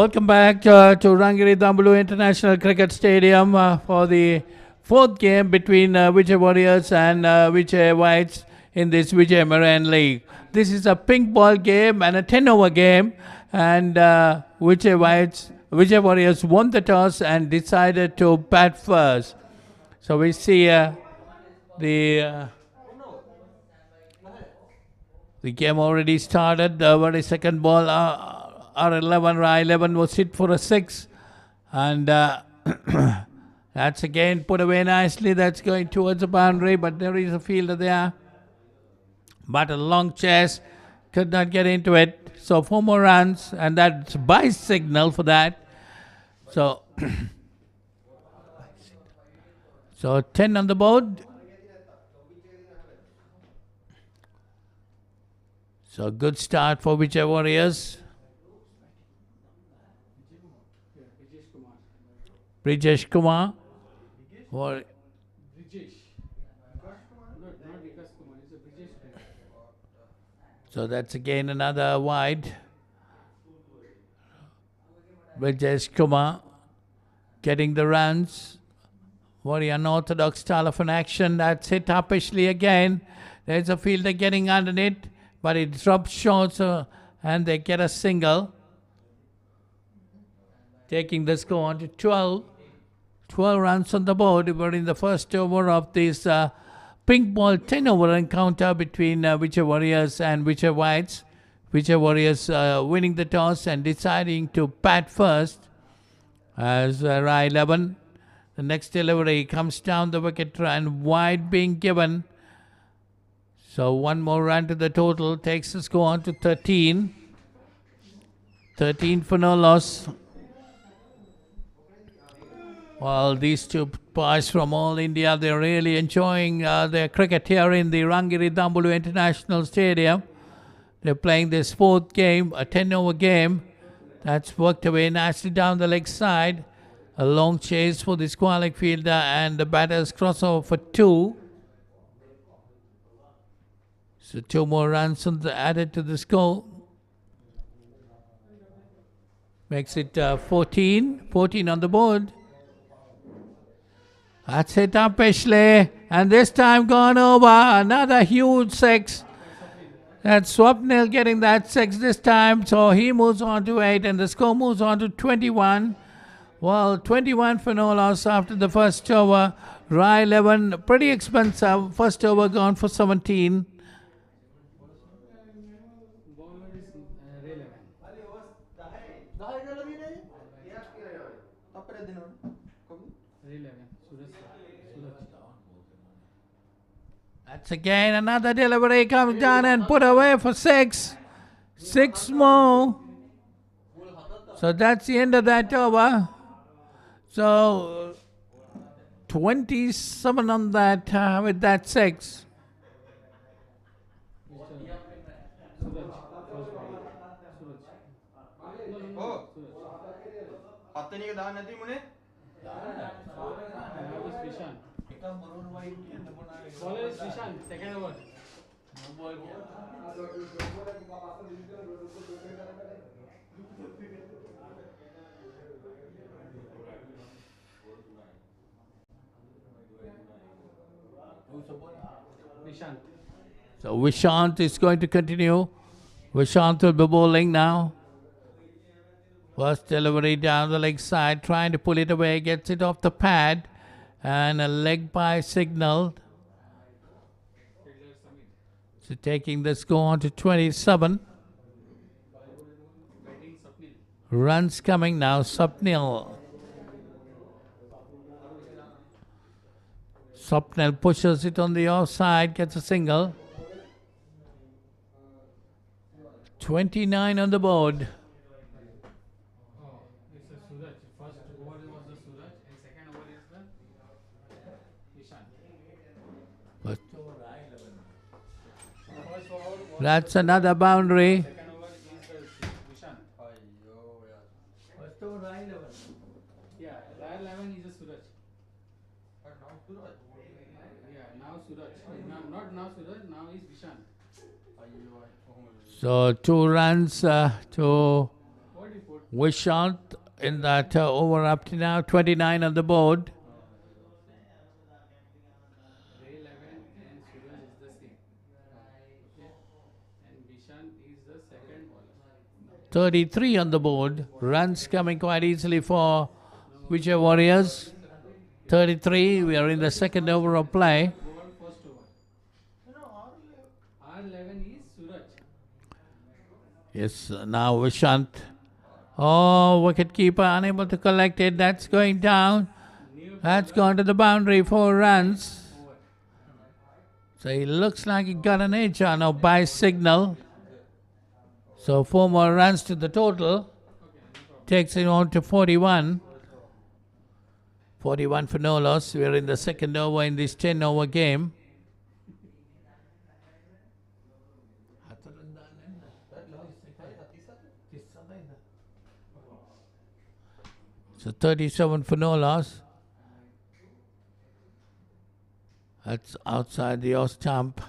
Welcome back to Rangiri Dambulu International Cricket Stadium for the fourth game between Vijay Warriors and Vijay Whites in this Vijay Marine League. This is a pink ball game and a 10-over game, and Vijay Warriors won the toss and decided to bat first. So we see the game already started. The very second ball, R11, R11 was hit for a 6. And that's again put away nicely. That's going towards the boundary, but there is a fielder there. But a long chase, could not get into it. So 4 more runs, and that's by signal for that. So, so 10 on the board. So good start for Vijay Warriors. Brijesh Kumar. So that's again another wide. Brijesh Kumar getting the runs. Very unorthodox style of an action. That's hit uppishly again. There's a fielder getting underneath, but it drops short, and they get a single. Taking the score on to 12. 12 runs on the board. We're in the first over of this pink ball 10-over encounter between Vijay Warriors and Vijay Whites. Vijay Warriors winning the toss and deciding to bat first as R11. The next delivery comes down the wicket and wide being given. So 1 more run to the total takes the score on to 13. 13 for no loss. Well, these two boys from all India, they're really enjoying their cricket here in the Rangiri Dambulu International Stadium. They're playing this fourth game, a 10-over game. That's worked away nicely down the leg side. A long chase for the squalid fielder, and the batters crossover for 2. So 2 more runs added to the score. Makes it 14. 14 on the board. That's it up Ashley, and this time gone over. Another huge 6. That's Swapnil getting that 6 this time, so he moves on to 8, and the score moves on to 21. Well, 21 for no loss after the first over. Rai 11, pretty expensive. First over gone for 17. That's again another delivery comes down and put away for 6. 6 more. So that's the end of that over. So 27 on that with that 6. Second over. So Vishant is going to continue. Vishant will be bowling now. First delivery down the leg side, trying to pull it away, gets it off the pad, and a leg by signal. So taking the score on to 27. Runs coming now, Swapnil. Swapnil pushes it on the offside, gets a single. 29 on the board. That's another boundary. First over Rai 11. Yeah, Rai 11 is a Suraj. But now Suraj. Yeah, now Suraj. Not now Suraj, now is Vishant. So 2 runs to Vishant in that over up to now, 29 on the board. 33 on the board. Runs coming quite easily for Vijay Warriors. 33. We are in the second over of play. Yes, now Vishant. Oh, wicket keeper unable to collect it. That's going down. That's gone to the boundary. 4 runs. So he looks like he got an edge on a by signal. So 4 more runs to the total. Takes it on to 41. 41 for no loss. We're in the second over in this 10-over game. So 37 for no loss. That's outside the off stump.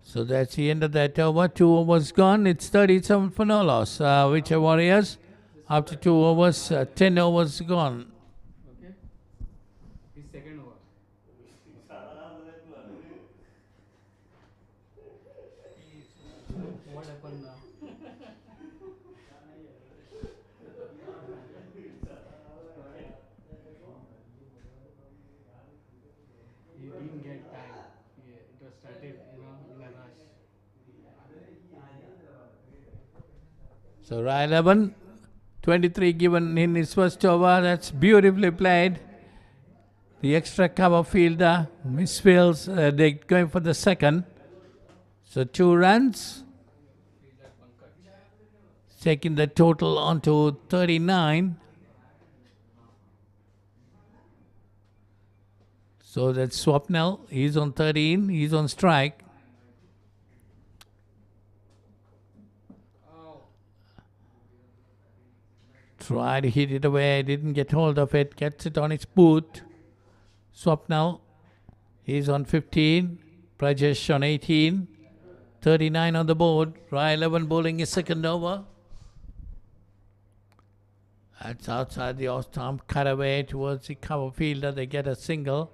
So that's the end of that over. 2 overs gone. It's 37 for no loss. Vijay Warriors, after 2 overs, 10 overs gone. Okay. His second over. What happened now? He didn't get time. It was started, in a rush. So Rai 11, 23 given in his first over. That's beautifully played. The extra cover fielder misfields. They're going for the second. So 2 runs. Taking the total onto 39. So that's Swapnil. He's on 13. He's on strike. Tried to hit it away. Didn't get hold of it. Gets it on its boot. Swapnil. He's on 15. Prajesh on 18. 39 on the board. Rai 11 bowling his second over. That's outside the off stump. Cut away towards the cover fielder. They get a single.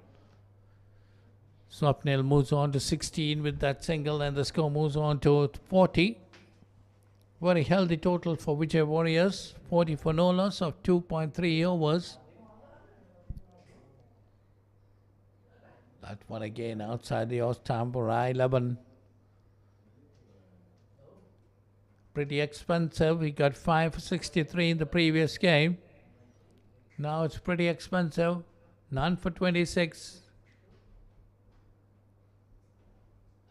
Swapnil moves on to 16 with that single, and the score moves on to 40. Very healthy total for Vijay Warriors. 40 for no loss of 2.3 overs. That one again outside the off stump. Rai 11. Pretty expensive. He got 5 for 63 in the previous game. Now it's pretty expensive. None for 26.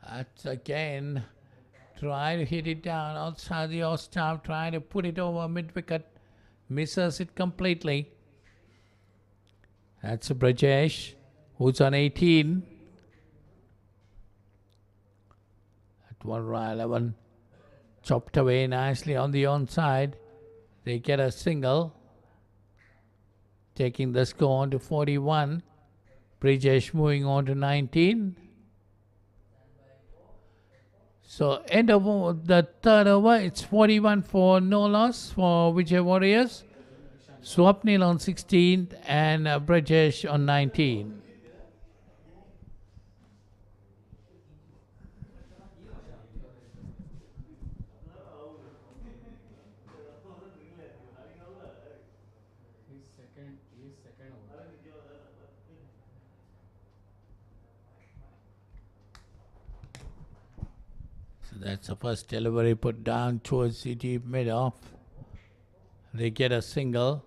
That's again. Try to hit it down outside the off stump. Try to put it over mid-wicket. Misses it completely. That's a Brajesh, who's on 18. That one, Rai 11. Chopped away nicely on the onside. They get a single. Taking the score on to 41. Brajesh moving on to 19. So end of the third over, it's 41 for no loss for Vijay Warriors. Swapnil on 16 and Brajesh on 19. His second over. So that's the first delivery put down towards the deep mid-off. They get a single.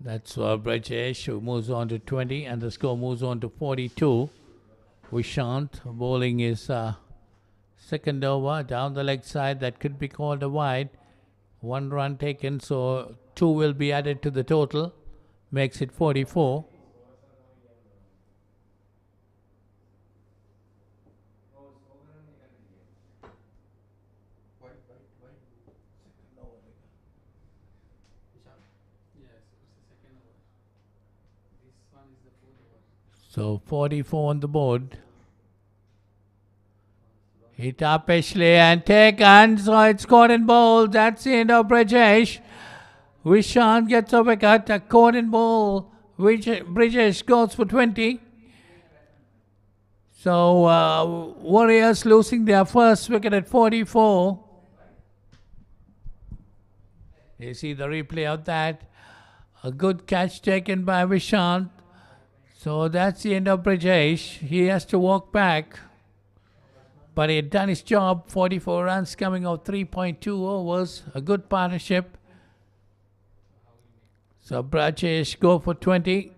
That's Brajesh, who moves on to 20, and the score moves on to 42. Vishant bowling his second over down the leg side. That could be called a wide. 1 run taken, so 2 will be added to the total. Makes it 44. So 44 on the board. Hit up Ashley and taken. So it's caught in ball. That's the end of Brajesh. Vishant gets a wicket. A caught in ball. Brajesh goes for 20. So Warriors losing their first wicket at 44. You see the replay of that. A good catch taken by Vishant. So that's the end of Brajesh. He has to walk back. But he had done his job. 44 runs coming off 3.2 overs. A good partnership. So Brajesh go for 20.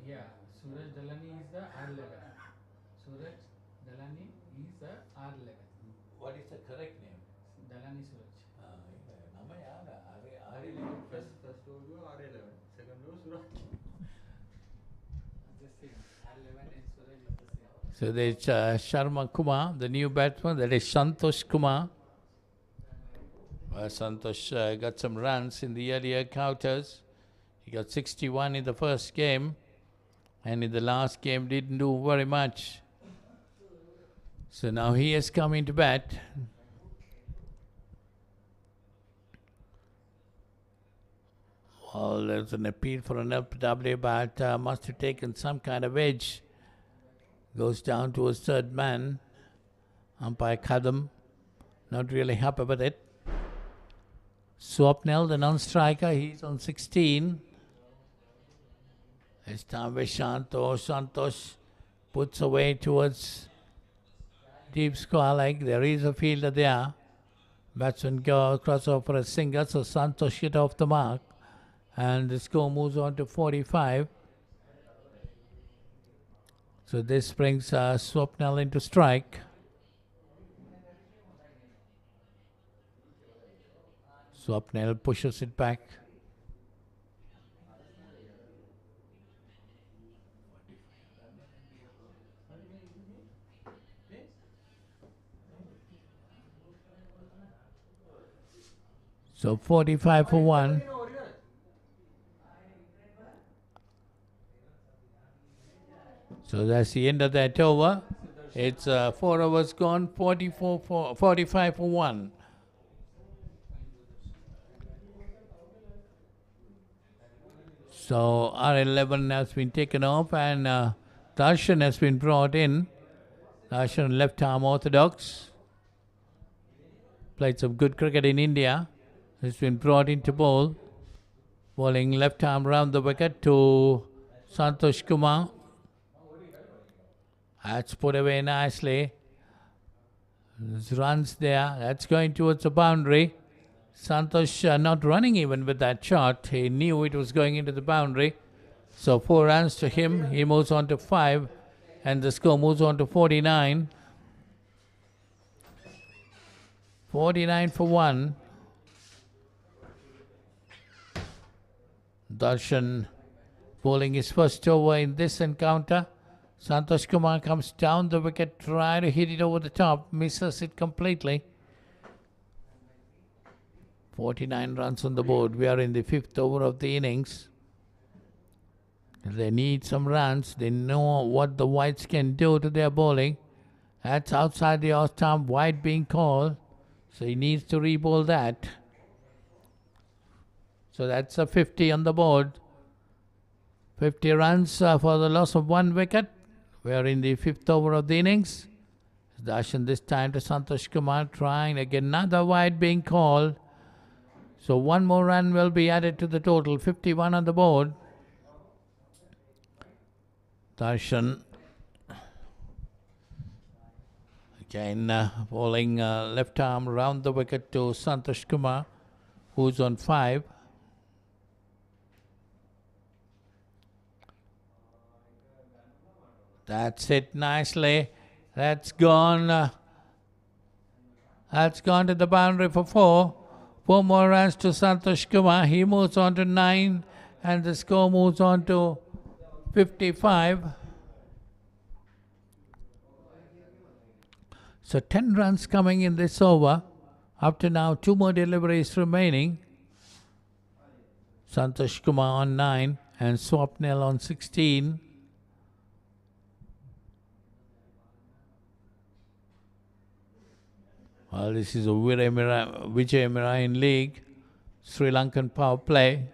Yeah, Suraj Dalani is the R11. Suraj Dalani is the R11. What is the correct name? Dalani Suraj. First over R11, second over Suraj. Just same. R11 and Suraj is the same. So there's Sharma Kumar, the new batsman. That is Santosh Kumar. Santosh got some runs in the earlier counters. He got 61 in the first game. And in the last game didn't do very much. So now he has come into bat. Well, there's an appeal for an LPW, but must have taken some kind of edge. Goes down to a third man. Umpire Kadam, not really happy with it. Swapnil, the non-striker, he's on 16. This time Santosh puts away towards deep square leg. There is a fielder there. Batsman go across over a single, so Santosh hit off the mark. And the score moves on to 45. So this brings Swapnil into strike. Swapnil pushes it back. So 45 for 1. So that's the end of that over. It's 4 overs gone, 45 for 1. So R11 has been taken off and Darshan has been brought in. Darshan, left arm orthodox. Played some good cricket in India. Has been brought into bowl. Bowling left arm round the wicket to Santosh Kumar. That's put away nicely. There's runs there. That's going towards the boundary. Santosh not running even with that shot. He knew it was going into the boundary. So 4 runs to him. He moves on to 5. And the score moves on to 49. 49 for 1. Darshan bowling his first over in this encounter. Santosh Kumar comes down the wicket, trying to hit it over the top, misses it completely. 49 runs on the board. We are in the 5th over of the innings. They need some runs. They know what the whites can do to their bowling. That's outside the off stump, wide being called. So he needs to re-bowl that. So that's a 50 on the board. 50 runs for the loss of 1 wicket. We are in the 5th over of the innings. Darshan this time to Santosh Kumar, trying to get another wide being called. So 1 more run will be added to the total. 51 on the board. Darshan again bowling left arm round the wicket to Santosh Kumar, who's on 5. That's it nicely. That's gone. That's gone to the boundary for 4. 4 more runs to Santosh Kumar. He moves on to 9 and the score moves on to 55. So 10 runs coming in this over. Up to now, 2 more deliveries remaining. Santosh Kumar on 9 and Swapnil on 16. Well, this is a Vijai Marine League, Sri Lankan power play.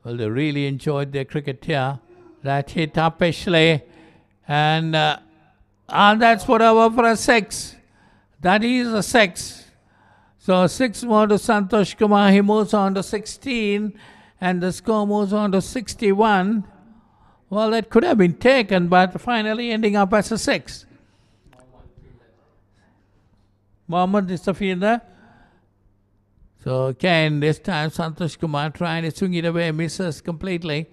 Well, they really enjoyed their cricket here. That hit upishly, and that's put over for a 6. That is a 6. So 6 more to Santosh Kumar. He moves on to 16, and the score moves on to 61. Well, that could have been taken, but finally ending up as a 6. Mohammed is the fielder. So again, this time Santosh Kumar trying to swing it away, misses completely.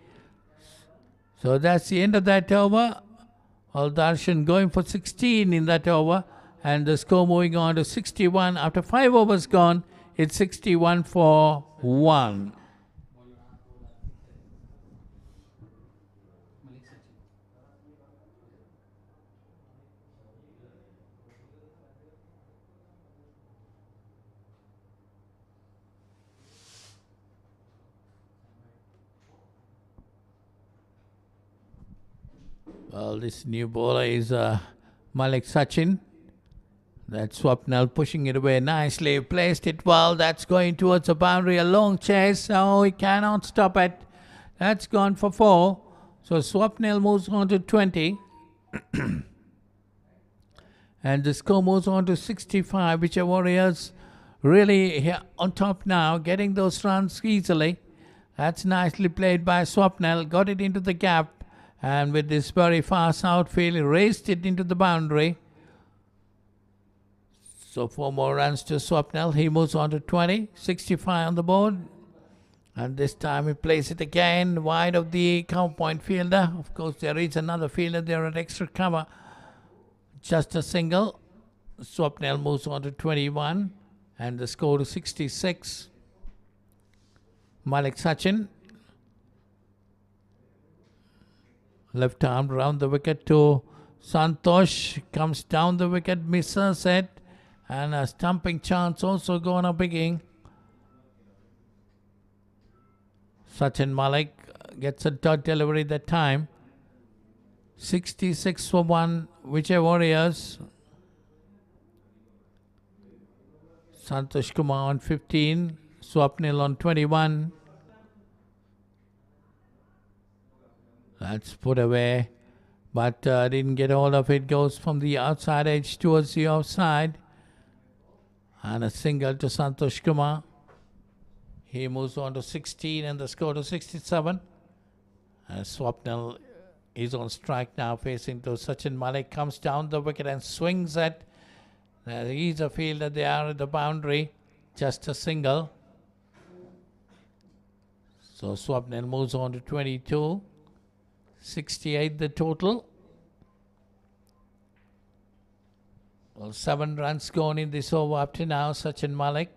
So that's the end of that over. Al Darshan going for 16 in that over. And the score moving on to 61. After 5 overs gone, it's 61 for 1. Well, this new bowler is Malik Sachin. That's Swapnil pushing it away nicely. Placed it well. That's going towards the boundary. A long chase. Oh, he cannot stop it. That's gone for 4. So Swapnil moves on to 20. And the score moves on to 65. Vijay Warriors really here on top now. Getting those runs easily. That's nicely played by Swapnil. Got it into the gap. And with this very fast outfield, he raised it into the boundary. So 4 more runs to Swapnil. He moves on to 20. 65 on the board. And this time he plays it again wide of the cover point fielder. Of course, there is another fielder there at extra cover. Just a single. Swapnil moves on to 21. And the score to 66. Malik Sachin. Left arm round the wicket to Santosh. Comes down the wicket, misses it. And a stumping chance also going a bigging. Sachin Malik gets a dot delivery that time. 66 for 1. Vijay Warriors. Santosh Kumar on 15. Swapnil on 21. That's put away, but didn't get hold of it. Goes from the outside edge towards the offside. And a single to Santosh Kumar. He moves on to 16 and the score to 67. Swapnil is on strike now, facing to Sachin Malik. Comes down the wicket and swings it. He's a fielder there at the boundary. Just a single. So Swapnil moves on to 22. 68 the total. Well, 7 runs gone in this over up to now. Sachin Malik.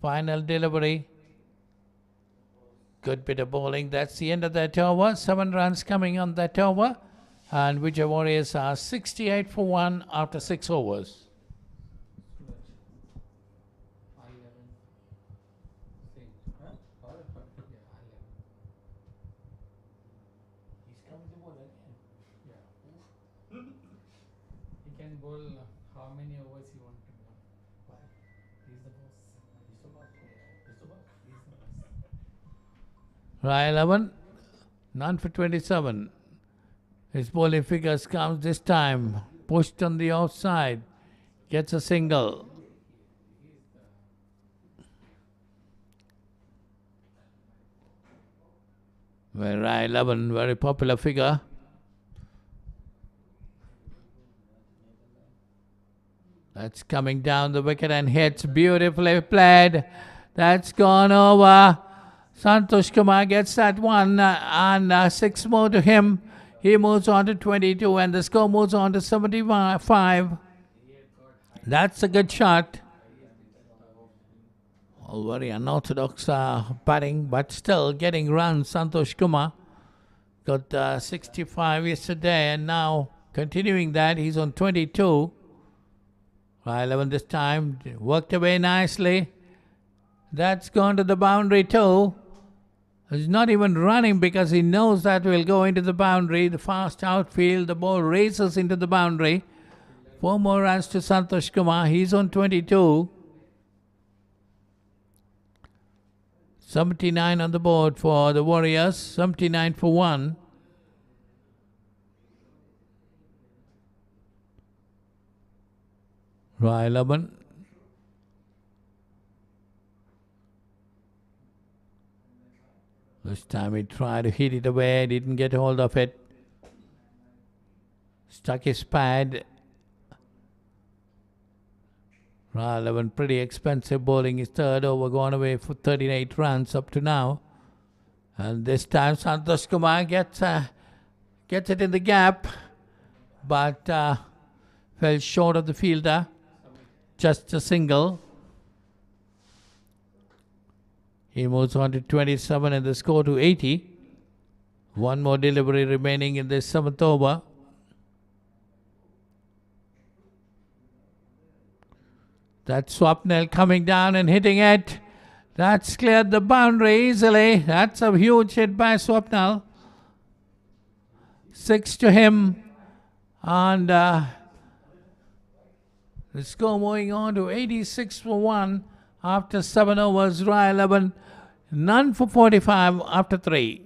Final delivery. Good bit of bowling. That's the end of that over. 7 runs coming on that over. And Vijay Warriors are 68 for 1 after 6 overs. Bowl how many overs you want to bowl. He's the boss. He's the boss. Right, 11. None for 27. His bowling figures comes this time. Pushed on the outside. Gets a single. Well, right, 11. Very popular figure. That's coming down the wicket and hits. Beautifully played. That's gone over. Santosh Kumar gets that one and 6 more to him. He moves on to 22 and the score moves on to 75. That's a good shot. very unorthodox batting, but still getting runs. Santosh Kumar got 65 yesterday, and now continuing that, he's on 22. 11 this time, worked away nicely. That's gone to the boundary too. He's not even running because he knows that will go into the boundary. The fast outfield, the ball races into the boundary. 4 more runs to Santosh Kumar. He's on 22. 79 on the board for the Warriors. 79 for 1. Right, 11. This time he tried to hit it away, didn't get hold of it. Stuck his pad. Right, 11, pretty expensive bowling. His third over, gone away for 38 runs up to now. And this time Santosh Kumar gets it in the gap, but fell short of the fielder. Just a single. He moves on to 27 and the score to 80. One more delivery remaining in this 7th over. That's Swapnil coming down and hitting it. That's cleared the boundary easily. That's a huge hit by Swapnil. 6 to him. And the score moving on to 86 for 1 after 7 overs. Raw 11. None for 45 after 3.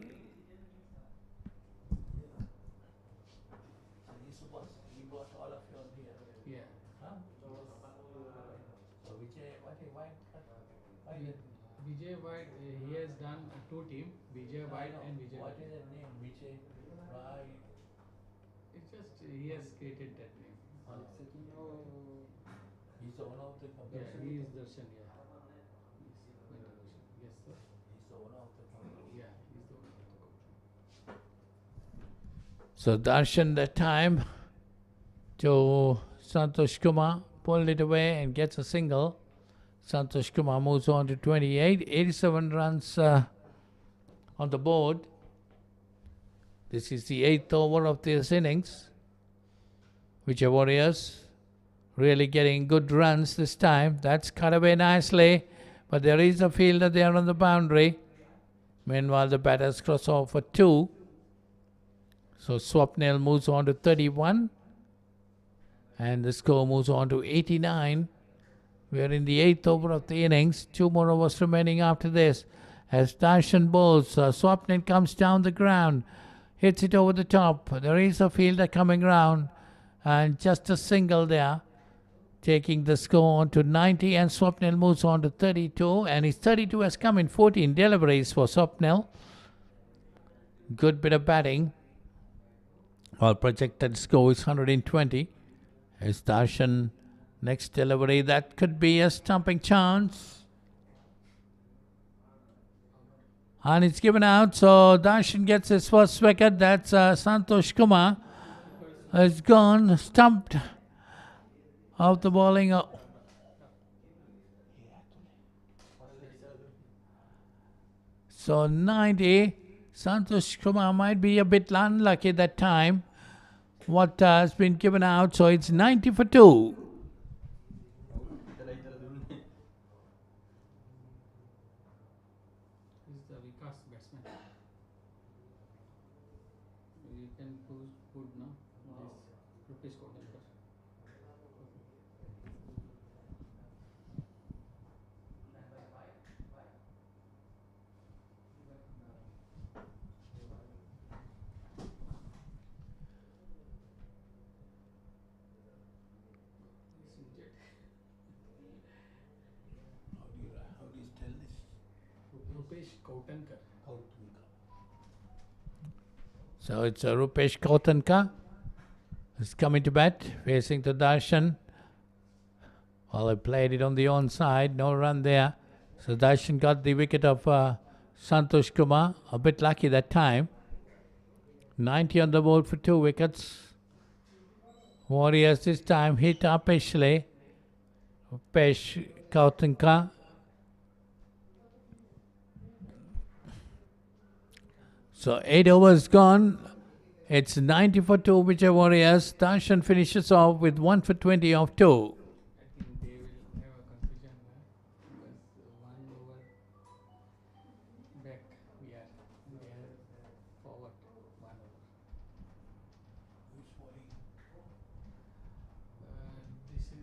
Vijay White, he has done 2 teams, Vijay White and Vijay. What is the name? Vijay? It's just he has created that name. He's the owner of the company. Yeah, he is Darshan. Yeah. Yes, sir. He's the owner of the company. Yeah, he's the owner of the company. So Darshan that time to Santosh Kumar, pulled it away and gets a single. Santosh Kumar moves on to 28, 87 runs on the board. This is the 8th over of this innings. Vijay Warriors really getting good runs this time. That's cut away nicely, but there is a fielder there on the boundary. Meanwhile, the batters cross off for 2. So Swapnil moves on to 31, and the score moves on to 89. We are in the 8th over of the innings. 2 more overs remaining after this. As Darshan bowls, Swapnil comes down the ground, hits it over the top. There is a fielder coming round, and just a single there, taking the score on to 90. And Swapnil moves on to 32, and his 32 has come in 14 deliveries for Swapnil. Good bit of batting. Our projected score is 120. As Darshan, next delivery, that could be a stumping chance. And it's given out, so Darshan gets his first wicket. That's Santosh Kumar. Has gone, stumped out the bowling. So 90. Santosh Kumar might be a bit unlucky that time. What has been given out, so it's 90 for 2. He's the Vikas batsman. You can put now this Rupesh Kodankar. How do you tell this? Rupesh Kodankar. So it's Rupesh Kodankar is coming to bat, facing to Darshan. Well, he played it on the onside, no run there. So Darshan got the wicket of Santosh Kumar, a bit lucky that time. 90 on the board for 2 wickets. Warriors this time hit upishly. Rupesh Kodankar So 8 overs gone. It's 90 for 2 Vijay Warriors. Darshan finishes off with 1 for 20 of 2. I think they will have a confusion because 1 over back we are forward 1 over. This is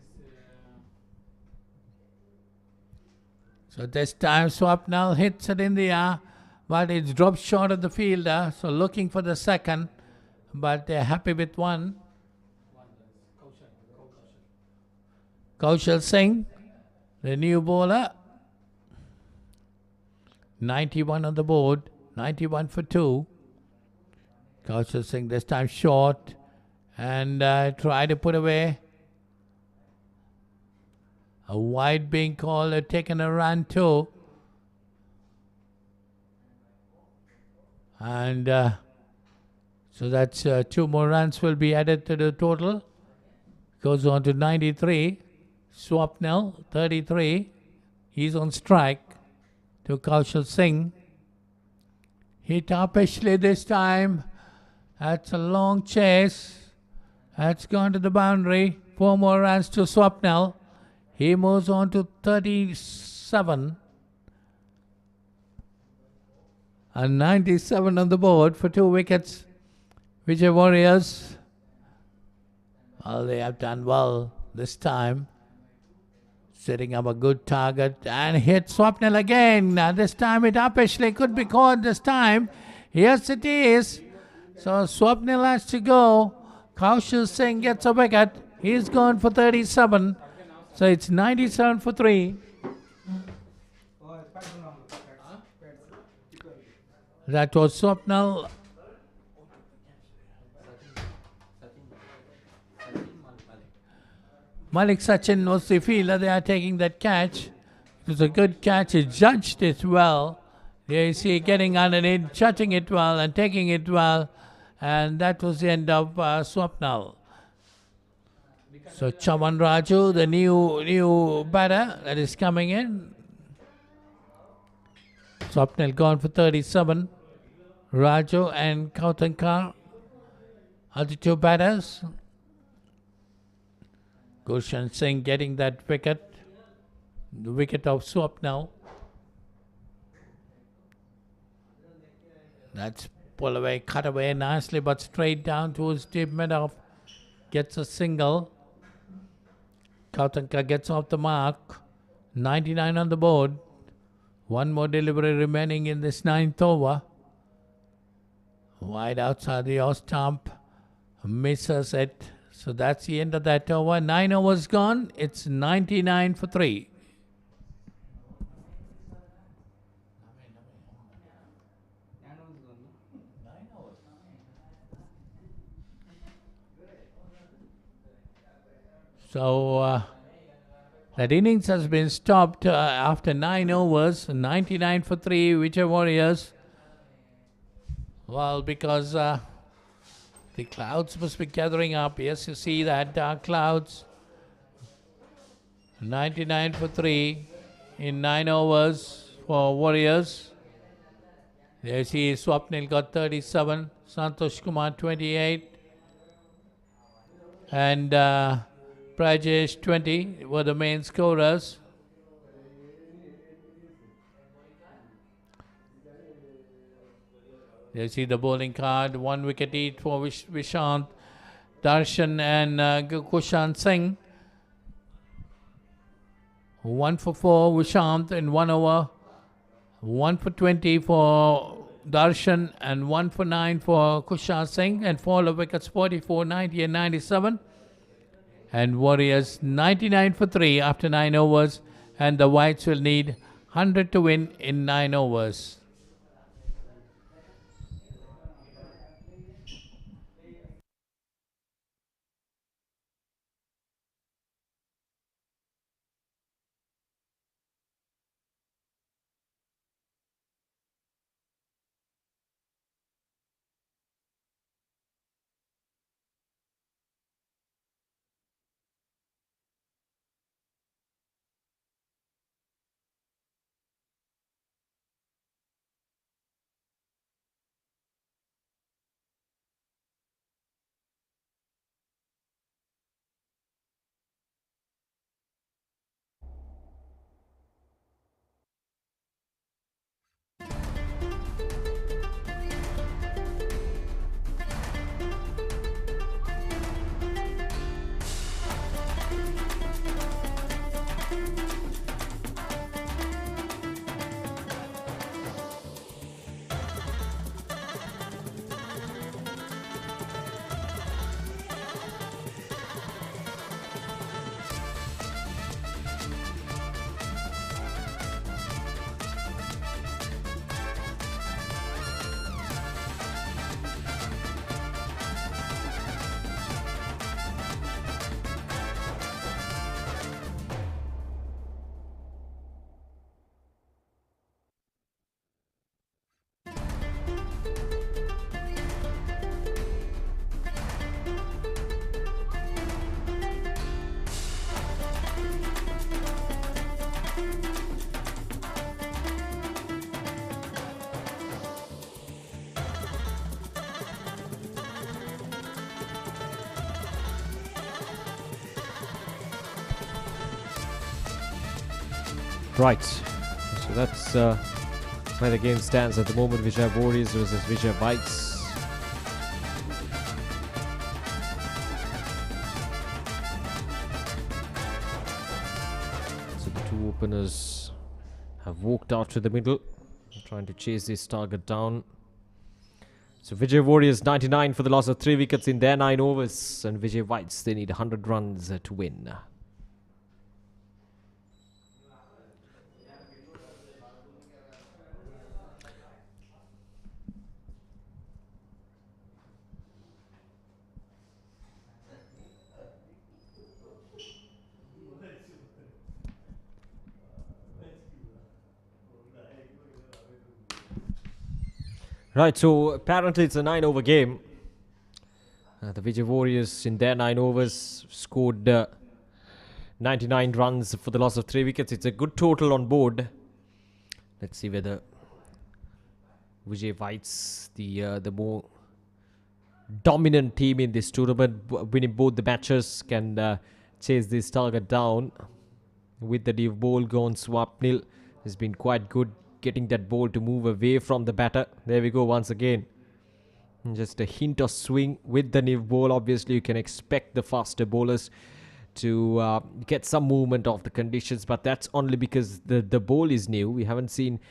So this time Swapnal hits it in the air, but it's dropped short of the fielder. So looking for the second, but they're happy with one. Kaushal Singh, the new bowler. 91 on the board, 91 for 2. Kaushal Singh this time short and try to put away. A wide being called, taken a run too. And so that's 2 more runs will be added to the total. Goes on to 93. Swapnil, 33. He's on strike to Kaushal Singh. Hit uppishly this time. That's a long chase. That's gone to the boundary. 4 more runs to Swapnil. He moves on to 37. And 97 on the board for 2 wickets. Vijay Warriors, well, they have done well this time. Setting up a good target and hit Swapnil again. Now this time it uppishly could be caught this time. Yes, it is. So Swapnil has to go. Kaushal Singh gets a wicket. He's gone for 37. So it's 97 for 3. That was Swapnil. Malik Sachin was the fielder. They are taking that catch. It was a good catch. He judged it well. There you see getting underneath, judging it well and taking it well. And that was the end of Swapnil. So Chaman Raju, the new batter that is coming in. Swapnil gone for 37. Raju and Kautankar are the 2 batters. Gulshan Singh getting that wicket. The wicket of Swapnil. That's pull away, cut away nicely, but straight down towards deep mid-off. Gets a single. Kautankar gets off the mark. 99 on the board. 1 more delivery remaining in this 9th over. Wide outside the off stump. Misses it. So that's the end of that over. 9 overs gone. It's 99 for 3. So that innings has been stopped after 9 overs. 99 for 3. Vijay Warriors. Well, because the clouds must be gathering up. Yes, you see that dark clouds. 99 for 3 in 9 overs for Warriors. There you see Swapnil got 37, Santosh Kumar 28, and Prajesh 20 were the main scorers. You see the bowling card, 1 wicket each for Vishant, Darshan and Kushan Singh. 1 for 4 Vishant in 1 over, 1 for 20 for Darshan and 1 for 9 for Kushan Singh, and 4 wickets 44, 90 and 97. And Warriors 99 for 3 after 9 overs, and the Whites will need 100 to win in 9 overs. Right. So that's where the game stands at the moment. Vijay Warriors versus Vijay Whites. So the two openers have walked out to the middle, trying to chase this target down. So Vijay Warriors 99 for the loss of 3 wickets in their 9 overs, and Vijay Whites, they need 100 runs to win. Right, so apparently it's a 9-over game. The Vijay Warriors in their 9 overs scored 99 runs for the loss of 3 wickets. It's a good total on board. Let's see whether Vijay Whites, the more dominant team in this tournament, winning both the matches, can chase this target down. With the deep ball gone, Swapnil has been quite good getting that ball to move away from the batter. There we go once again. Just a hint of swing with the new ball. Obviously, you can expect the faster bowlers to get some movement of the conditions, but that's only because the ball is new. We haven't seen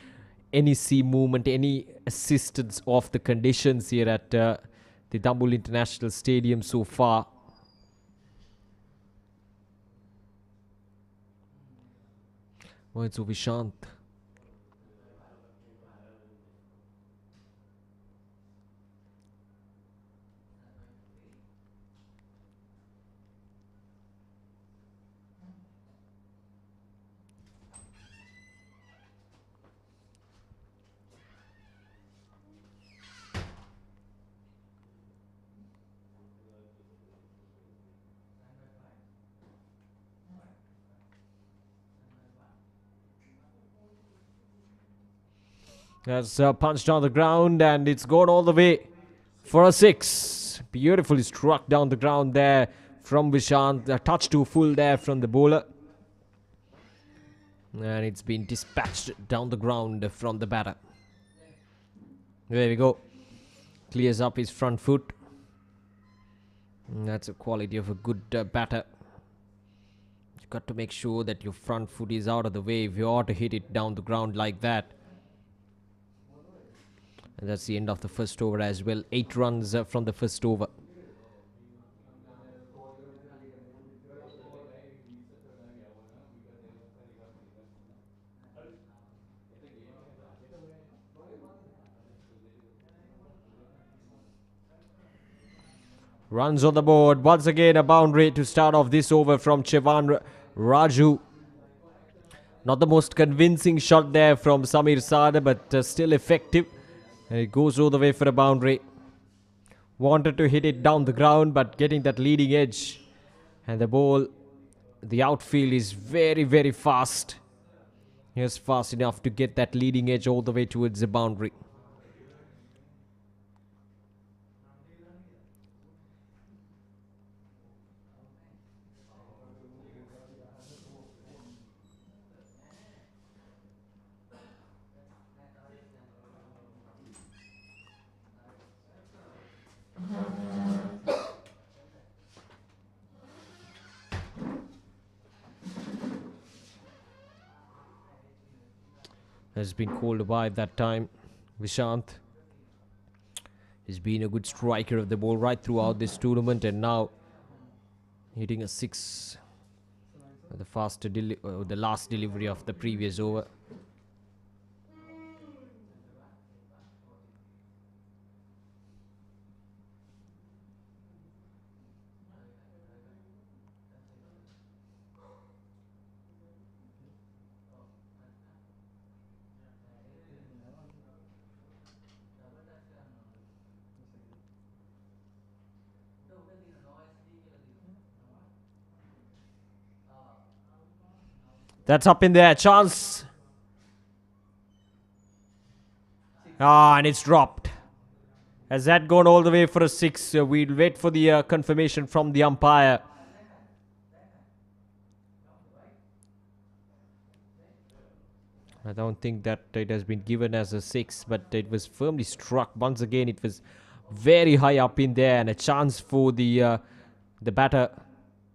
any seam movement, any assistance of the conditions here at the Dambul International Stadium so far. Oh, it's Vishant. That's punched down the ground, and it's gone all the way for a 6. Beautifully struck down the ground there from Vishant. A touch too full there from the bowler. And it's been dispatched down the ground from the batter. There we go. Clears up his front foot. And that's a quality of a good batter. You've got to make sure that your front foot is out of the way if you are to hit it down the ground like that. And that's the end of the first over as well. 8 runs from the first over. Runs on the board. Once again, a boundary to start off this over from Chevan Raju. Not the most convincing shot there from Samir Sada, but still effective. And it goes all the way for a boundary. Wanted to hit it down the ground, but getting that leading edge. And the ball, the outfield is very, very fast. He's fast enough to get that leading edge all the way towards the boundary. Has been called wide that time. Vishant has been a good striker of the ball right throughout this tournament, and now hitting a 6 the last delivery of the previous over. That's up in there. Chance. And it's dropped. Has that gone all the way for a 6? We'll wait for the confirmation from the umpire. I don't think that it has been given as a 6, but it was firmly struck. Once again, it was very high up in there, and a chance for the batter,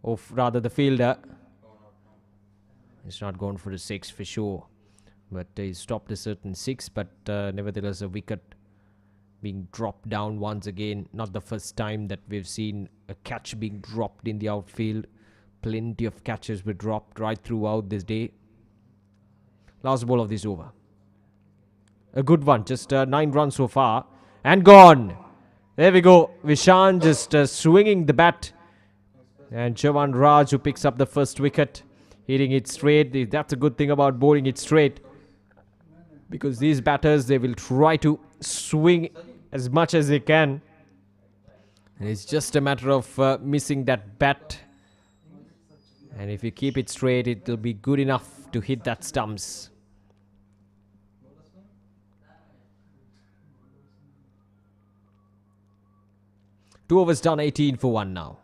or rather the fielder. He's not gone for a 6 for sure, but he stopped a certain 6, but nevertheless a wicket being dropped down once again. Not the first time that we've seen a catch being dropped in the outfield. Plenty of catches were dropped right throughout this day. Last ball of this over. A good one, just 9 runs so far. And gone. There we go. Vishan just swinging the bat. And Chavan Raj, who picks up the first wicket, hitting it straight. That's a good thing about bowling it straight, because these batters, they will try to swing as much as they can. And it's just a matter of missing that bat. And if you keep it straight, it will be good enough to hit that stumps. Two overs done, 18 for 1 now.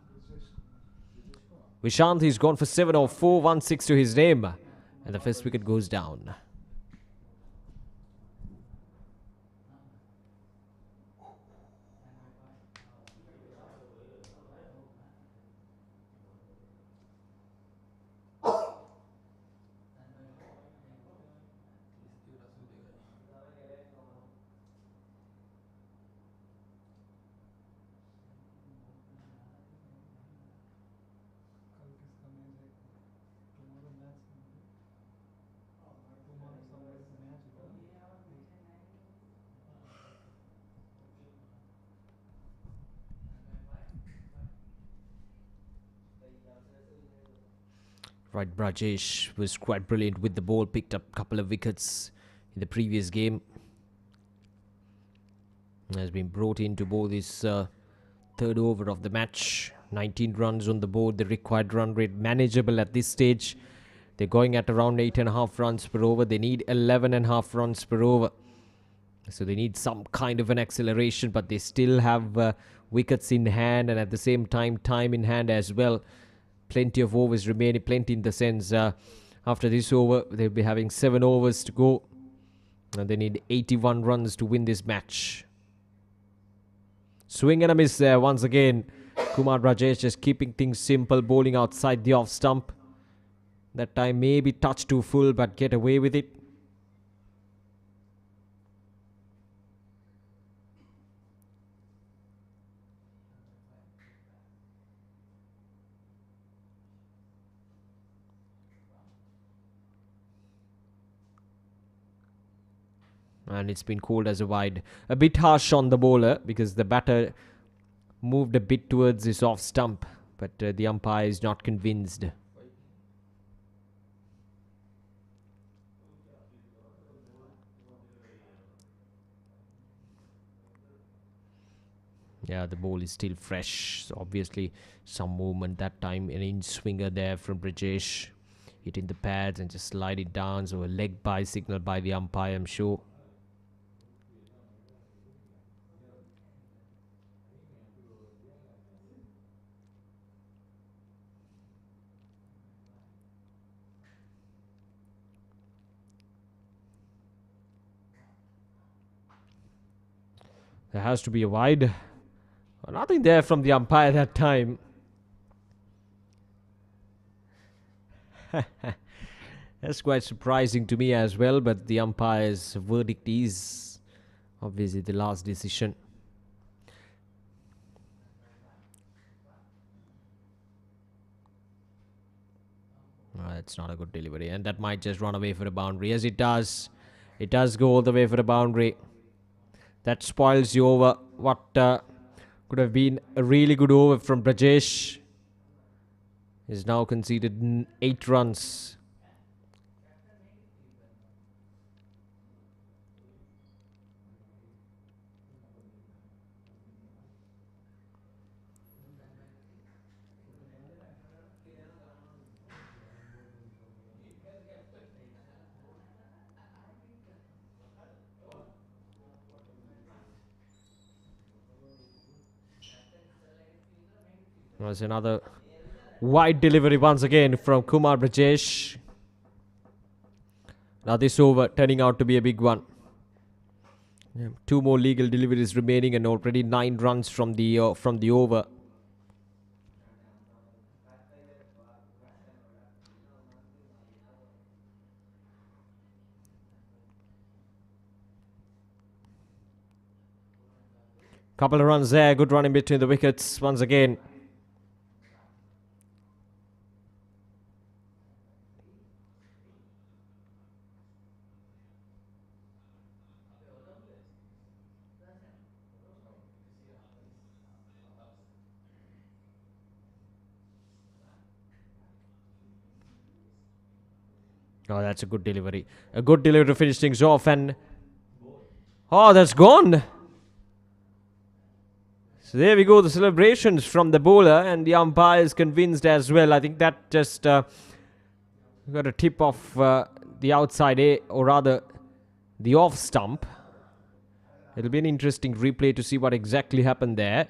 Vishant, he's gone for 7 or 4, 1-6 to his name. And the first wicket goes down. Right, Brajesh was quite brilliant with the ball, picked up a couple of wickets in the previous game. Has been brought in to bowl this third over of the match. 19 runs on the board, the required run rate manageable at this stage. They're going at around 8.5 runs per over. They need 11.5 runs per over. So they need some kind of an acceleration, but they still have wickets in hand, and at the same time in hand as well. Plenty of overs remaining, plenty in the sense after this over they'll be having 7 overs to go, and they need 81 runs to win this match. Swing and a miss there once again. Kumar Rajesh just keeping things simple, bowling outside the off stump. That time maybe touch too full, but get away with it. And it's been called as a wide. A bit harsh on the bowler, because the batter moved a bit towards his off stump, but the umpire is not convinced. Yeah, the ball is still fresh, so obviously some movement that time. An in swinger there from Brajesh, hitting the pads and just slide it down. So a leg by signal by the umpire, I'm sure. There has to be a wide. Nothing there from the umpire that time. That's quite surprising to me as well, but the umpire's verdict is obviously the last decision. That's not a good delivery, and that might just run away for a boundary. Yes, it does. It does go all the way for a boundary. That spoils you over. What could have been a really good over from Brajesh is now conceded 8 runs. There's another wide delivery once again from Kumar Brajesh. Now this over turning out to be a big one. Yeah, 2 more legal deliveries remaining and already 9 runs from the over. Couple of runs there. Good run in between the wickets once again. Oh, that's a good delivery. A good delivery to finish things off. And oh, that's gone. So there we go. The celebrations from the bowler, and the umpire is convinced as well. I think that just got a tip off the outside, or rather the off stump. It'll be an interesting replay to see what exactly happened there.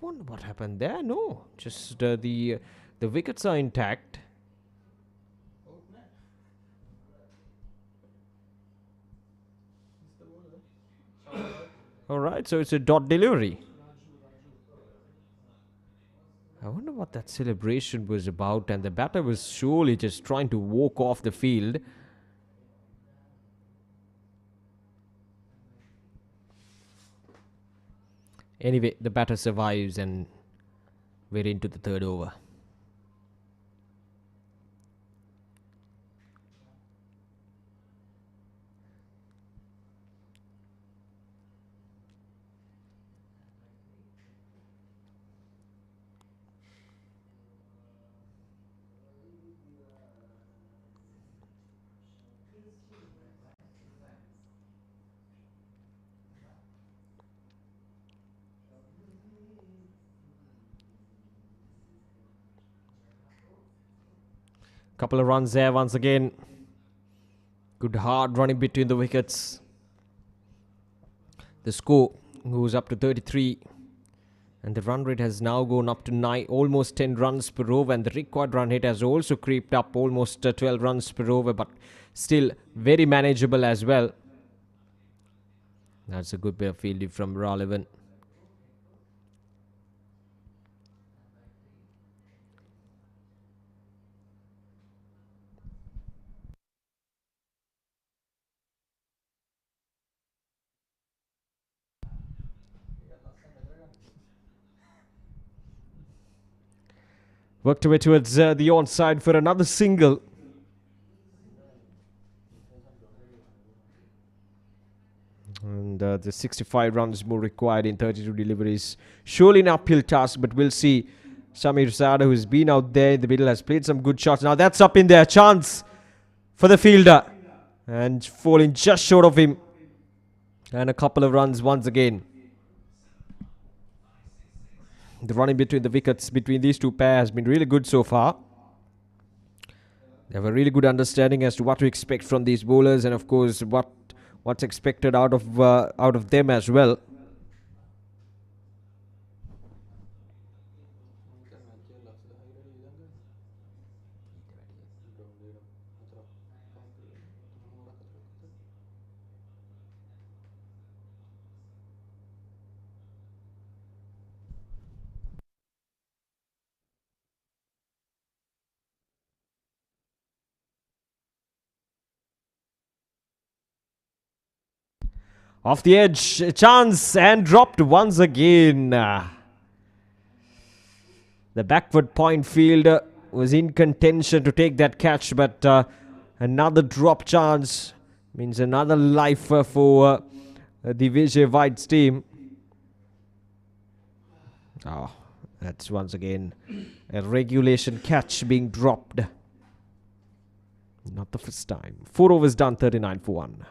Wonder what happened there. No, just the wickets are intact. All right, so it's a dot delivery. I wonder what that celebration was about, and the batter was surely just trying to walk off the field. Anyway, the batter survives and we're into the third over. Couple of runs there once again. Good hard running between the wickets. The score goes up to 33. And the run rate has now gone up to 9, almost 10 runs per over. And the required run rate has also creeped up almost 12 runs per over. But still very manageable as well. That's a good bit of fielding from Ralevan. Worked away towards the onside for another single. And the 65 runs more required in 32 deliveries. Surely an uphill task, but we'll see. Samir Sada, who's been out there in the middle, has played some good shots. Now that's up in there. Chance for the fielder. And falling just short of him. And a couple of runs once again. The running between the wickets between these two pairs has been really good so far. They have a really good understanding as to what to expect from these bowlers, and of course what's expected out of them as well. Off the edge, a chance, and dropped once again. The backward point fielder was in contention to take that catch, but another drop chance means another lifer for the Vijay White's team. Oh, that's once again a regulation catch being dropped. Not the first time. 4 overs done, 39 for 1.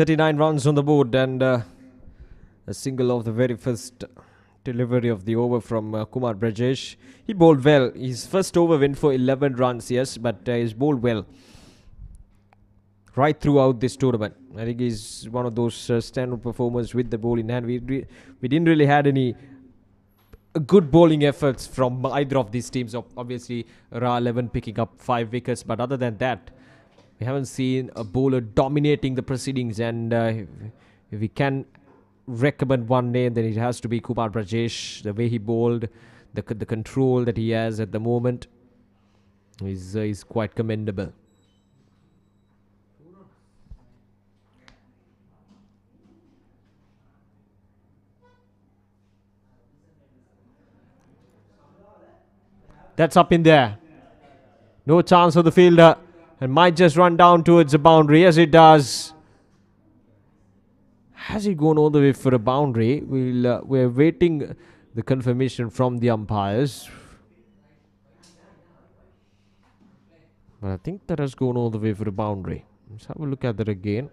39 runs on the board, and a single of the very first delivery of the over from Kumar Brajesh. He bowled well. His first over went for 11 runs, yes, but he's bowled well right throughout this tournament. I think he's one of those standout performers with the ball in hand. We didn't really had any good bowling efforts from either of these teams. Obviously, Ra 11 picking up 5 wickets, but other than that, we haven't seen a bowler dominating the proceedings. And if we can recommend one name, then it has to be Kumar Brajesh. The way he bowled, the control that he has at the moment is quite commendable. That's up in there. No chance for the fielder. And might just run down towards the boundary. As it does. Has he gone all the way for a boundary? We're waiting the confirmation from the umpires. But I think that has gone all the way for a boundary. Let's have a look at that again.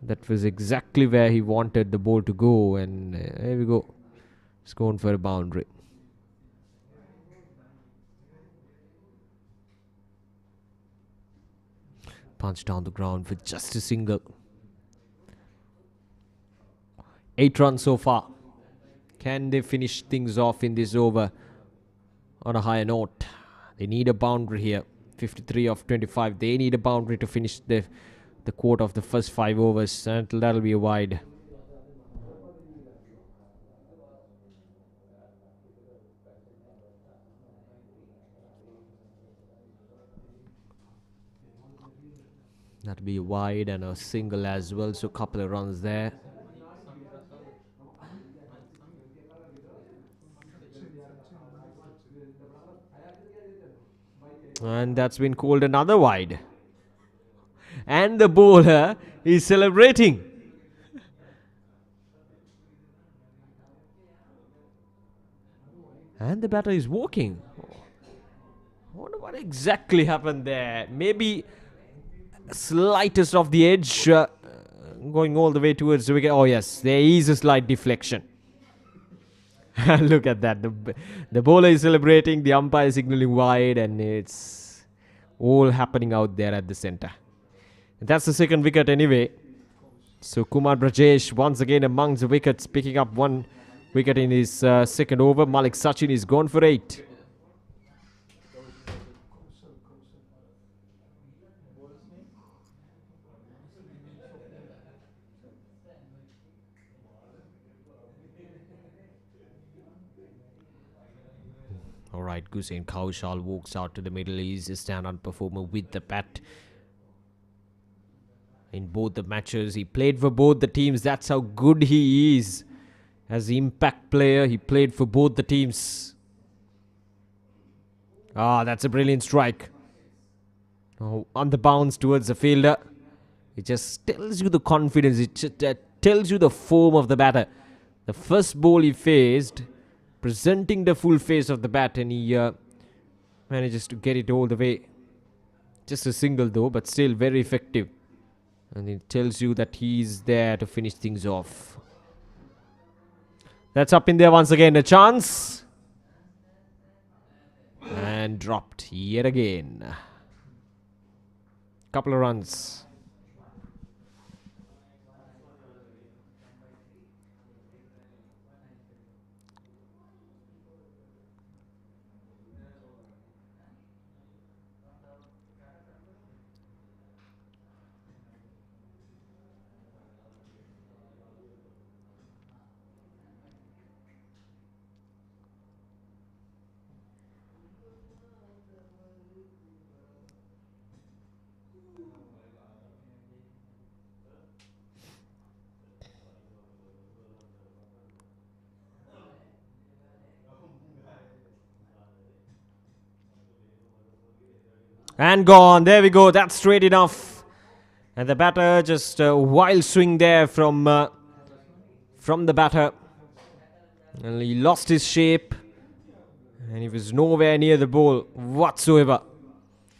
That was exactly where he wanted the ball to go. And there we go. It's gone for a boundary. Punch down the ground with just a single. 8 runs so far. Can they finish things off in this over on a higher note? They need a boundary here. 53 of 25. They need a boundary to finish the quarter of the first 5 overs. And that'll be a wide. That'll be wide and a single as well. So a couple of runs there. And that's been called another wide. And the bowler is celebrating. And the batter is walking. I wonder what exactly happened there. Maybe slightest of the edge going all the way towards the wicket. Oh yes, there is a slight deflection. Look at that. The bowler is celebrating, the umpire is signaling wide, and it's all happening out there at the centre. That's the second wicket anyway. So Kumar Brajesh once again amongst the wickets, picking up 1 wicket in his second over. Malik Sachin is gone for 8. Alright, Gusain Kaushal walks out to the middle. He's a stand-on performer with the bat. In both the matches, he played for both the teams. That's how good he is. As an impact player, he played for both the teams. That's a brilliant strike. On the bounce towards the fielder. It just tells you the confidence. It just tells you the form of the batter. The first ball he faced, presenting the full face of the bat, and he manages to get it all the way. Just a single though, but still very effective. And it tells you that he's there to finish things off. That's up in there once again. A chance. And dropped yet again. Couple of runs. And gone. There we go. That's straight enough. And the batter just a wild swing there from the batter. And he lost his shape. And he was nowhere near the ball whatsoever.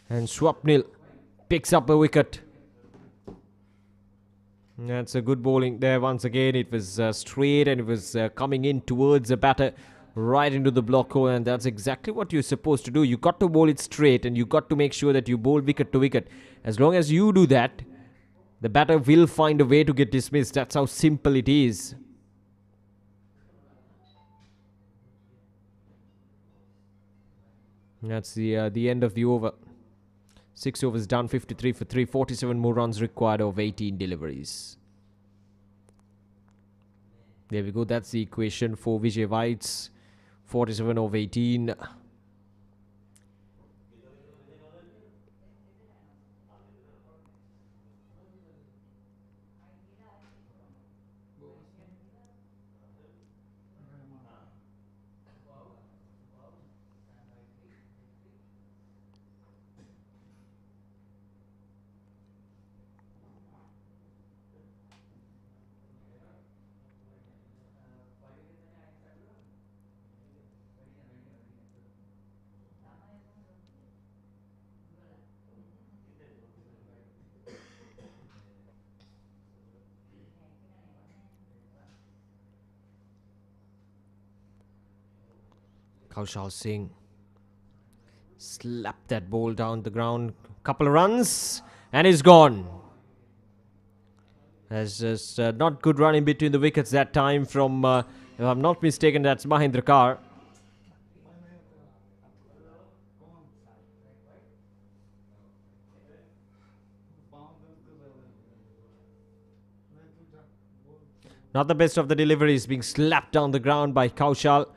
And Swapnil picks up a wicket. That's a good bowling there once again. It was straight and it was coming in towards the batter right into the block hole, and that's exactly what you're supposed to do. You got to bowl it straight and you got to make sure that you bowl wicket to wicket. As long as you do that, the batter will find a way to get dismissed. That's how simple it is. That's the end of the over. 6 overs done, 53 for 3, 47 more runs required of 18 deliveries. There we go. That's the equation for Vijay Whites. 47 of 18. Kaushal Singh slapped that ball down the ground. Couple of runs and he's gone. That's just not good running between the wickets that time from, if I'm not mistaken, that's Mahendra Kar. Not the best of the deliveries, being slapped down the ground by Kaushal.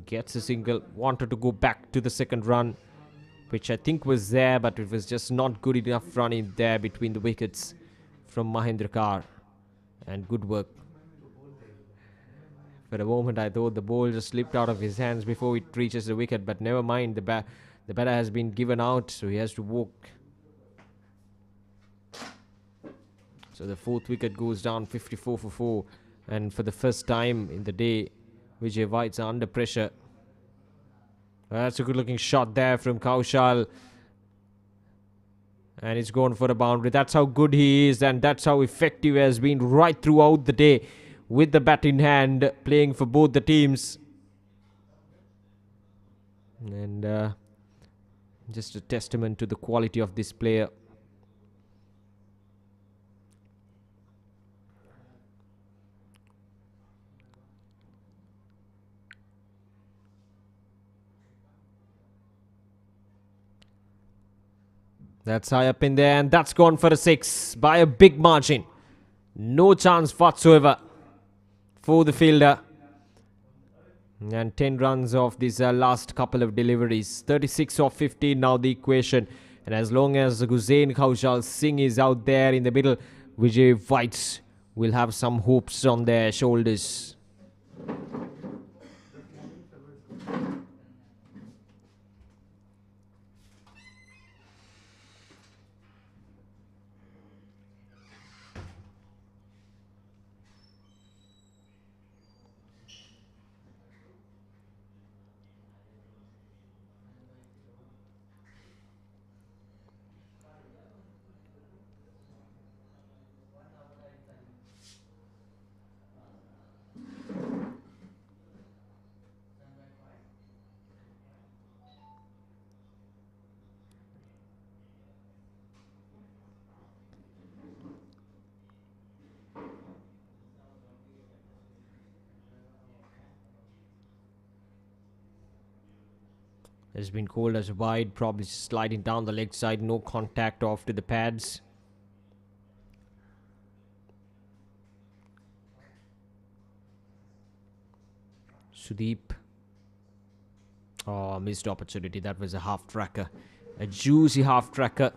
Gets a single, wanted to go back to the second run, which I think was there, but it was just not good enough running there between the wickets from Mahendra Kar. And good work. For a moment I thought the ball just slipped out of his hands before it reaches the wicket, but never mind, the batter has been given out, so he has to walk. So the fourth wicket goes down, 54 for 4, and for the first time in the day, Vijay Whites are under pressure. That's a good looking shot there from Kaushal. And it's gone for a boundary. That's how good he is, and that's how effective he has been right throughout the day with the bat in hand, playing for both the teams. And just a testament to the quality of this player. That's high up in there, and that's gone for a 6 by a big margin. No chance whatsoever for the fielder. And 10 runs off these last couple of deliveries. 36 off 15 now the equation. And as long as Guzain Kaushal Singh is out there in the middle, Vijay Whites will have some hopes on their shoulders. Has been called as wide, probably sliding down the leg side, no contact off to the pads. Sudeep. Oh, missed opportunity. That was a half tracker. A juicy half tracker.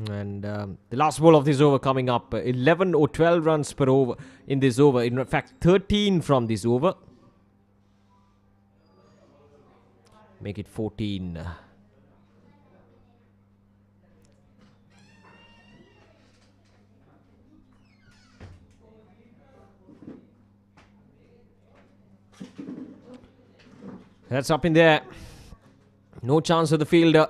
And the last ball of this over coming up. 11 or 12 runs per over in this over. In fact, 13 from this over. Make it 14. That's up in there. No chance of the fielder.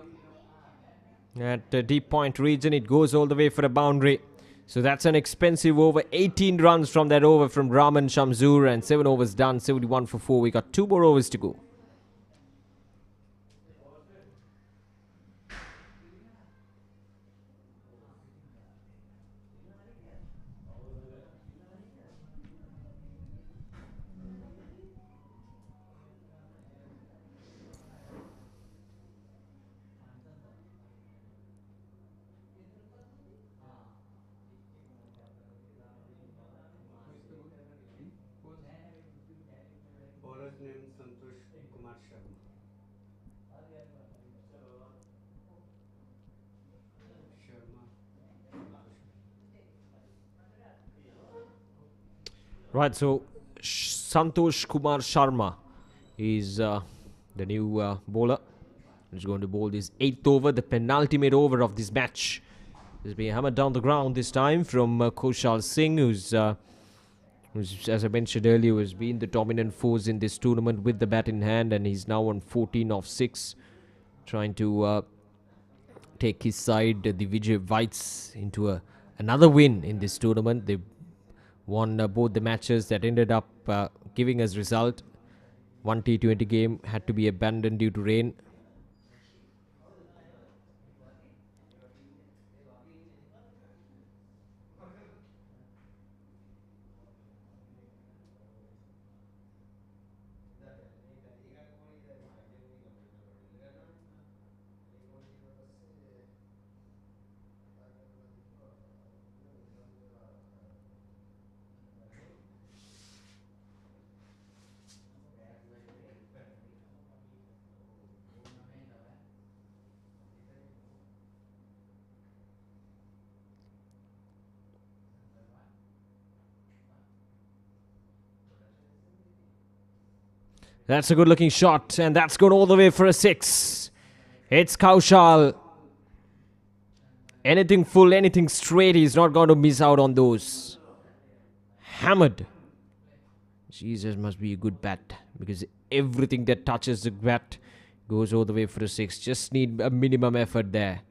At the deep point region, it goes all the way for a boundary. So that's an expensive over. 18 runs from that over from Raman Shamzur, and 7 overs done. 71 for 4. We got 2 more overs to go. Bowler's name Santosh Kumar Sharma. Right, so Santosh Kumar Sharma is the new bowler. He's going to bowl this 8th over, the penultimate over of this match. Is being hammered down the ground this time from Kaushal Singh, who's, as I mentioned earlier, has been the dominant force in this tournament with the bat in hand, and he's now on 14 of 6, trying to take his side, the Vijay Whites, into another win in this tournament. They won both the matches that ended up giving us result. One T20 game had to be abandoned due to rain. That's a good looking shot, and that's gone all the way for a 6. It's Kaushal. Anything full, anything straight, he's not going to miss out on those. Hammered. Jesus, must be a good bat, because everything that touches the bat goes all the way for a 6. Just need a minimum effort there.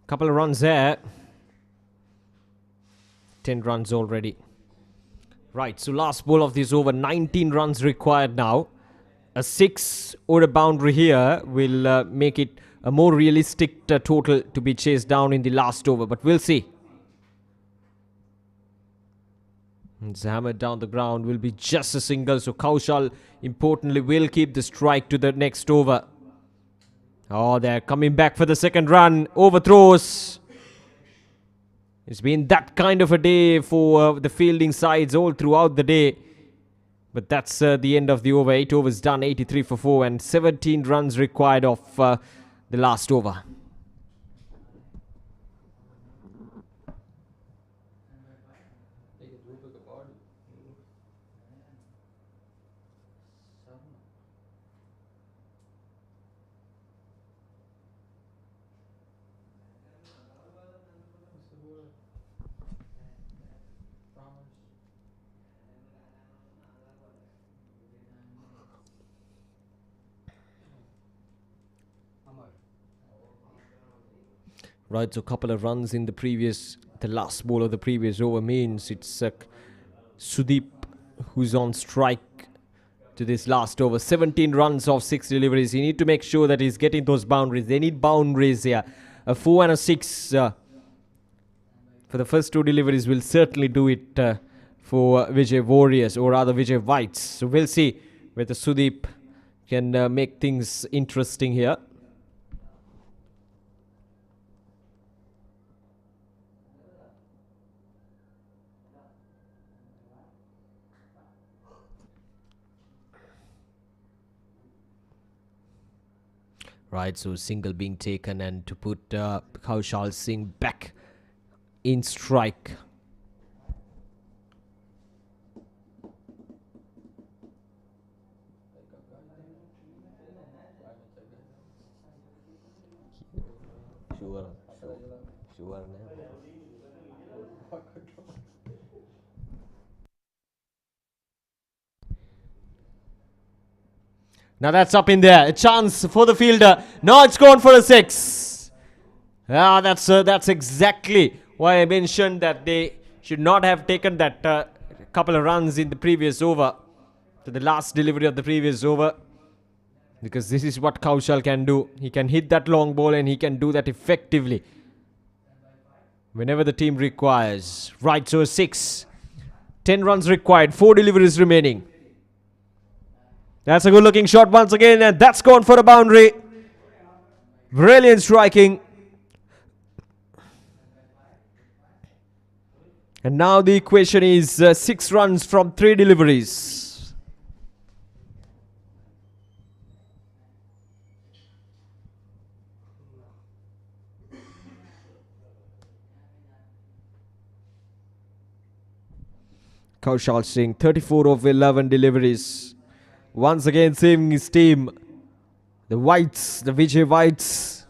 Couple of runs there. 10 runs already. Right, so last ball of this over. 19 runs required now. A 6 or a boundary here will make it a more realistic total to be chased down in the last over. But we'll see. It's hammered down the ground. Will be just a single. So Kaushal, importantly, will keep the strike to the next over. Oh, they're coming back for the second run. Overthrows. It's been that kind of a day for the fielding sides all throughout the day. But that's the end of the over. 8 overs done, 83 for 4, and 17 runs required of the last over. Right, so a couple of runs in the last ball of the previous over means it's Sudeep who's on strike to this last over. 17 runs off 6 deliveries. You need to make sure that he's getting those boundaries. They need boundaries here. A 4 and a 6 for the first 2 deliveries will certainly do it for Vijay Warriors, or rather Vijay Whites. So we'll see whether Sudeep can make things interesting here. Right, so single being taken, and to put Kaushal Singh back in strike. Sure. Now that's up in there. A chance for the fielder. No, it's gone for a 6. That's exactly why I mentioned that they should not have taken that couple of runs in the previous over, to the last delivery of the previous over, because this is what Kaushal can do. He can hit that long ball and he can do that effectively whenever the team requires. Right, so a 6. 10 runs required, 4 deliveries remaining. That's a good looking shot once again, and that's gone for a boundary. Brilliant striking. And now the equation is 6 runs from 3 deliveries. Kaushal Singh, 34 of 11 deliveries. Once again saving his team. The Whites, the Vijay Whites.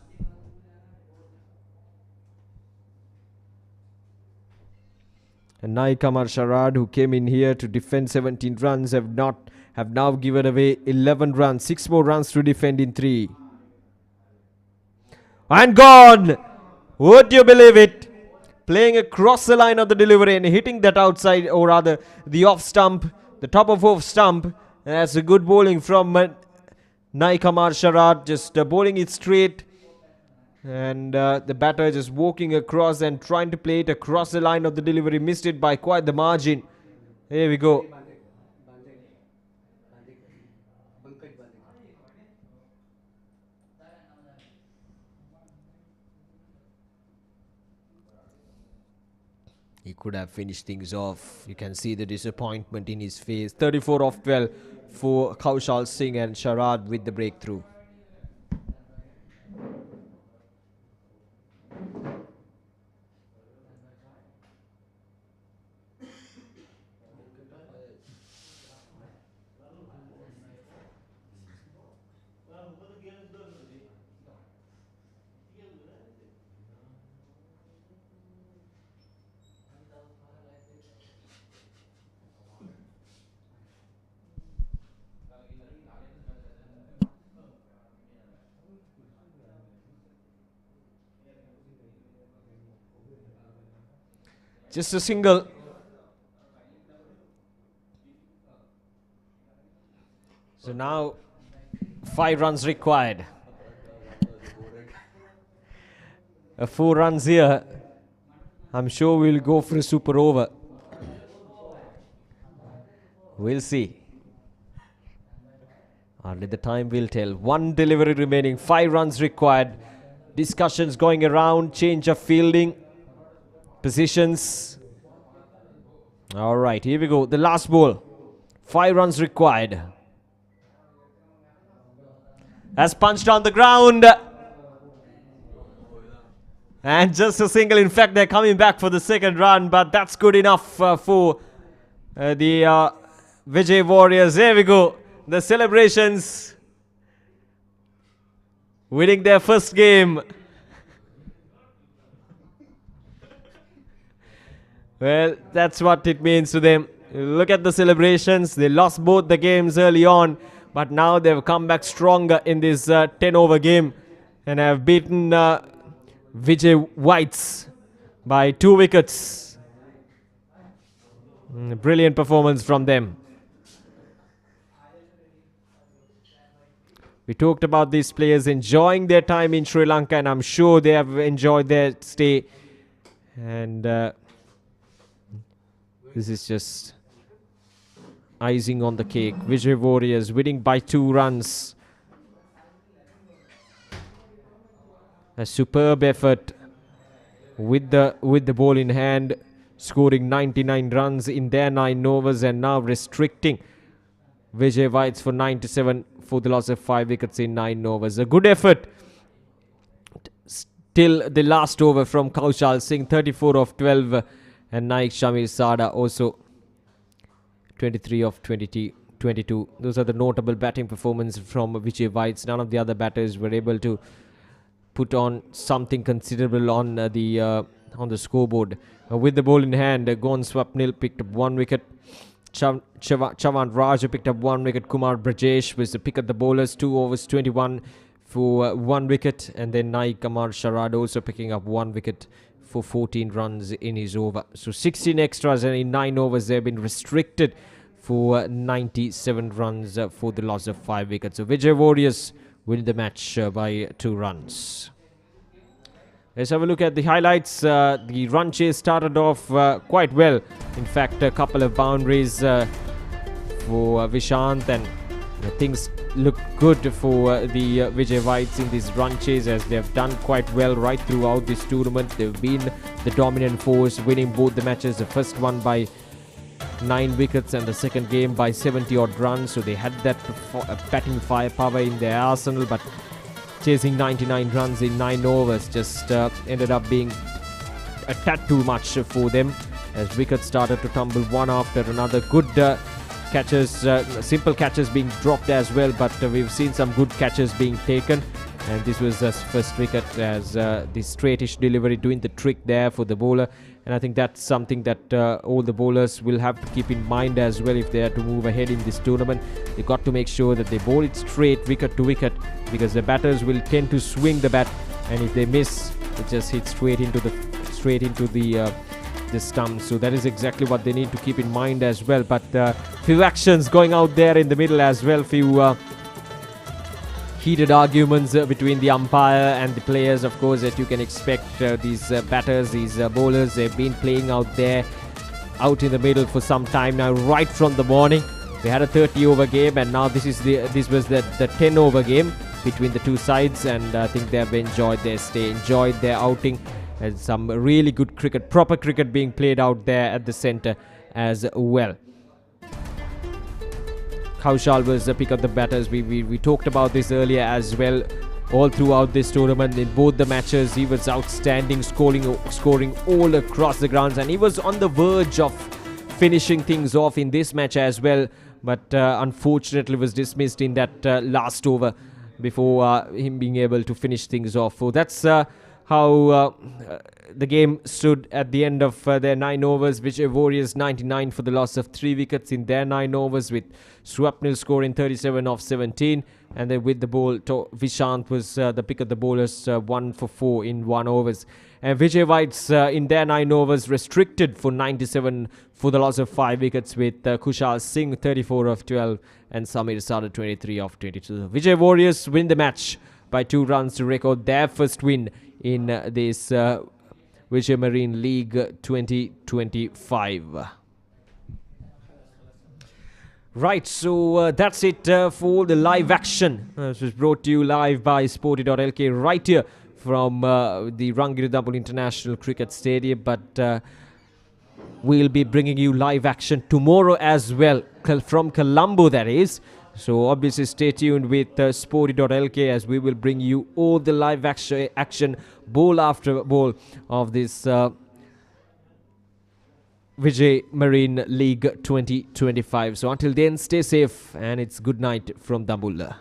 And Naikamar Sharad, who came in here to defend 17 runs, have now given away 11 runs. 6 more runs to defend in 3. And gone! Would you believe it? Playing across the line of the delivery and hitting that outside, or rather the off stump, the top of off stump. And that's a good bowling from Naikamar Sharad, just bowling it straight. And the batter just walking across and trying to play it across the line of the delivery. Missed it by quite the margin. Here we go. He could have finished things off. You can see the disappointment in his face. 34 of 12 for Kaushal Singh, and Sharad with the breakthrough. Just a single. So now 5 runs required. 4 runs here. I'm sure we'll go for a super over. We'll see. Only the time will tell. 1 delivery remaining, 5 runs required. Discussions going around, change of fielding positions. All right, here we go. The last ball. 5 runs required. Has punched on the ground. And just a single. In fact, they're coming back for the second run, but that's good enough for the Vijay Warriors. There we go. The celebrations. Winning their first game. Well, that's what it means to them. Look at the celebrations. They lost both the games early on, but now they've come back stronger in this 10-over game and have beaten Vijay Whites by 2 wickets. Brilliant performance from them. We talked about these players enjoying their time in Sri Lanka, and I'm sure they have enjoyed their stay. And this is just icing on the cake. Vijay Warriors winning by 2 runs. A superb effort with the ball in hand, scoring 99 runs in their 9 overs, and now restricting Vijay Whites for 97 for the loss of 5 wickets in 9 overs. A good effort till the last over from Kaushal Singh, 34 of 12, and Naik Shamir Sada also 23 of 22. Those are the notable batting performances from Vijay Whites. None of the other batters were able to put on something considerable on the scoreboard. With the ball in hand, Gon Swapnil picked up 1 wicket. Chavan Raj picked up 1 wicket. Kumar Brajesh was the pick of the bowlers, 2 overs 21 for 1 wicket. And then Naik Kamar Sharad also picking up 1 wicket for 14 runs in his over. So 16 extras, and in 9 overs they've been restricted for 97 runs for the loss of 5 wickets. So Vijay Warriors win the match by 2 runs. Let's have a look at the highlights. The run chase started off quite well. In fact, a couple of boundaries for Vishant, and things look good for the Vijay Whites in this run chase, as they've done quite well right throughout this tournament. They've been the dominant force, winning both the matches. The first one by 9 wickets and the second game by 70 odd runs. So they had that batting firepower in their arsenal, but chasing 99 runs in 9 overs just ended up being a tad too much for them, as wickets started to tumble one after another. Good catches, simple catches being dropped as well, but we've seen some good catches being taken. And this was the first wicket, as the straightish delivery doing the trick there for the bowler. And I think that's something that all the bowlers will have to keep in mind as well if they are to move ahead in this tournament. They got to make sure that they bowl it straight, wicket to wicket, because the batters will tend to swing the bat, and if they miss, it just hits straight into the stumps. So that is exactly what they need to keep in mind as well. But few actions going out there in the middle as well. Few heated arguments between the umpire and the players, of course, that you can expect. These batters, these bowlers, they've been playing out there, out in the middle for some time now, right from the morning. They had a 30-over game, and now this was the 10-over game between the two sides, and I think they've enjoyed their stay, enjoyed their outing, and some really good cricket, proper cricket being played out there at the centre as well. Kaushal was the pick of the batters. We talked about this earlier as well. All throughout this tournament, in both the matches, he was outstanding, scoring all across the grounds, and he was on the verge of finishing things off in this match as well, but unfortunately was dismissed in that last over before him being able to finish things off. So that's how the game stood at the end of their 9 overs. Vijay Warriors 99 for the loss of 3 wickets in their 9 overs, with Swapnil scoring 37 off 17. And then with the ball, Vishant was the pick of the bowlers, 1 for 4 in 1 overs. And Vijay Whites in their 9 overs restricted for 97 for the loss of 5 wickets, with Kushal Singh 34 of 12 and Samir Sada 23 of 22. Vijay Warriors win the match by 2 runs to record their first win in this Vijay Marine League 2025. Right, so that's it for the live action. This was brought to you live by Sporty.lk right here from the Rangiridambul International Cricket Stadium. But we'll be bringing you live action tomorrow as well, from Colombo, that is. So obviously stay tuned with Sporty.lk, as we will bring you all the live action ball after ball of this Vijay Marine League 2025. So until then, stay safe, and it's good night from Dambulla.